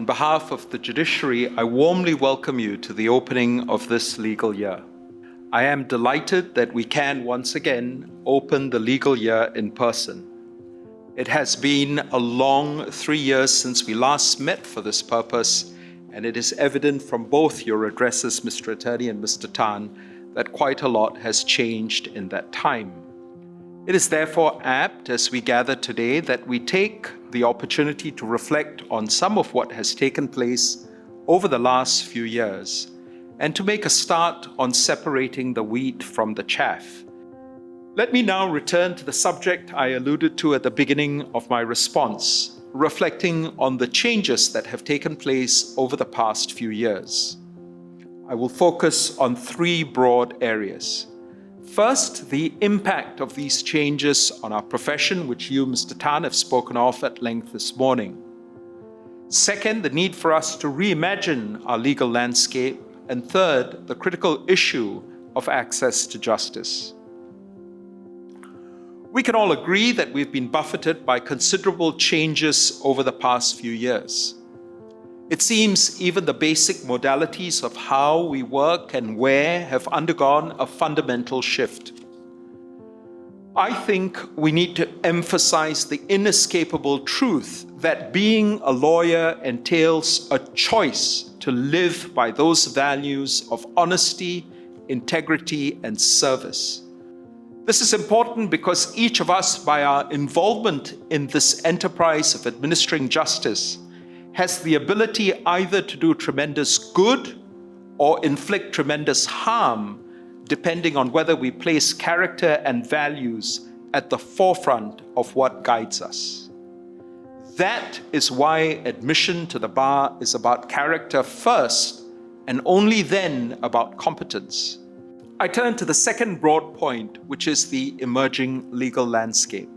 On behalf of the judiciary, I warmly welcome you to the opening of this legal year. I am delighted that we can once again open the legal year in person. It has been a long 3 years since we last met for this purpose, and it is evident from both your addresses, Mr. Attorney and Mr. Tan, that quite a lot has changed in that time. It is therefore apt, as we gather today, that we take the opportunity to reflect on some of what has taken place over the last few years, and to make a start on separating the wheat from the chaff. Let me now return to the subject I alluded to at the beginning of my response, reflecting on the changes that have taken place over the past few years. I will focus on 3 broad areas. First, the impact of these changes on our profession, which you, Mr. Tan, have spoken of at length this morning. Second, the need for us to reimagine our legal landscape. And third, the critical issue of access to justice. We can all agree that we've been buffeted by considerable changes over the past few years. It seems even the basic modalities of how we work and where have undergone a fundamental shift. I think we need to emphasize the inescapable truth that being a lawyer entails a choice to live by those values of honesty, integrity, and service. This is important because each of us, by our involvement in this enterprise of administering justice, has the ability either to do tremendous good or inflict tremendous harm, depending on whether we place character and values at the forefront of what guides us. That is why admission to the bar is about character first, and only then about competence. I turn to the second broad point, which is the emerging legal landscape.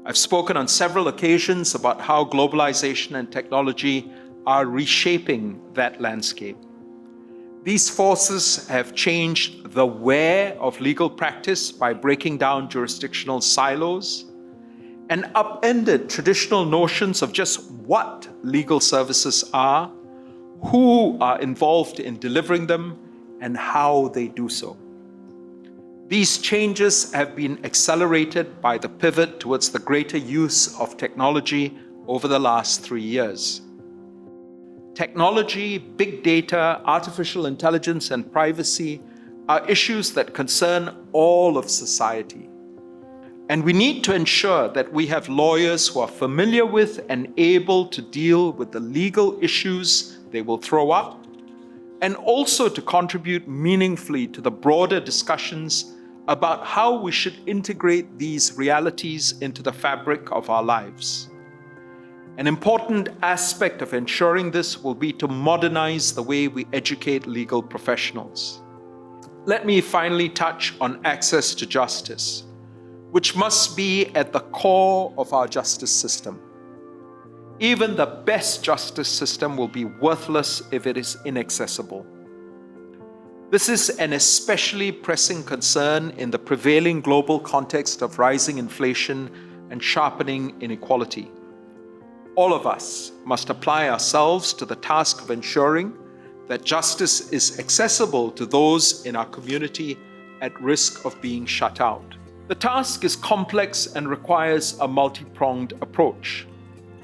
I've spoken on several occasions about how globalization and technology are reshaping that landscape. These forces have changed the where of legal practice by breaking down jurisdictional silos and upended traditional notions of just what legal services are, who are involved in delivering them, and how they do so. These changes have been accelerated by the pivot towards the greater use of technology over the last 3 years. Technology, big data, artificial intelligence, and privacy are issues that concern all of society. And we need to ensure that we have lawyers who are familiar with and able to deal with the legal issues they will throw up, and also to contribute meaningfully to the broader discussions about how we should integrate these realities into the fabric of our lives. An important aspect of ensuring this will be to modernize the way we educate legal professionals. Let me finally touch on access to justice, which must be at the core of our justice system. Even the best justice system will be worthless if it is inaccessible. This is an especially pressing concern in the prevailing global context of rising inflation and sharpening inequality. All of us must apply ourselves to the task of ensuring that justice is accessible to those in our community at risk of being shut out. The task is complex and requires a multi-pronged approach.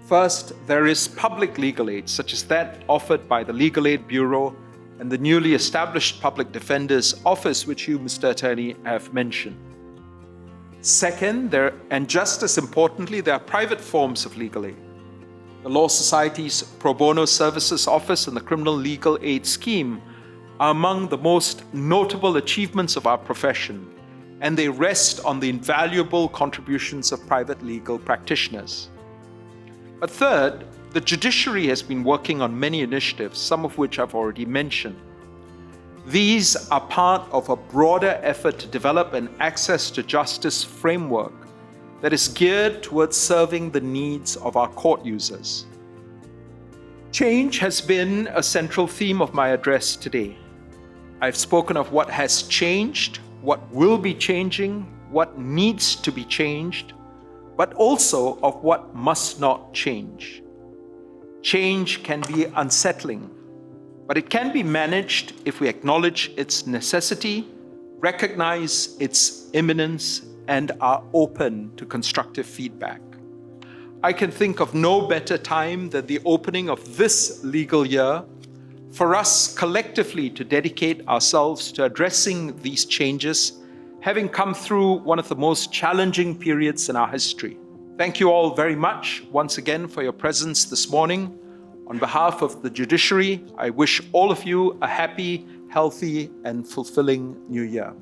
First, there is public legal aid, such as that offered by the Legal Aid Bureau and the newly established Public Defender's Office, which you, Mr. Attorney, have mentioned. Second, and just as importantly, there are private forms of legal aid. The Law Society's Pro Bono Services Office and the Criminal Legal Aid Scheme are among the most notable achievements of our profession, and they rest on the invaluable contributions of private legal practitioners. But third, the judiciary has been working on many initiatives, some of which I've already mentioned. These are part of a broader effort to develop an access to justice framework that is geared towards serving the needs of our court users. Change has been a central theme of my address today. I've spoken of what has changed, what will be changing, what needs to be changed, but also of what must not change. Change can be unsettling, but it can be managed if we acknowledge its necessity, recognize its imminence, and are open to constructive feedback. I can think of no better time than the opening of this legal year for us collectively to dedicate ourselves to addressing these changes, having come through one of the most challenging periods in our history. Thank you all very much once again for your presence this morning. On behalf of the judiciary, I wish all of you a happy, healthy, and fulfilling new year.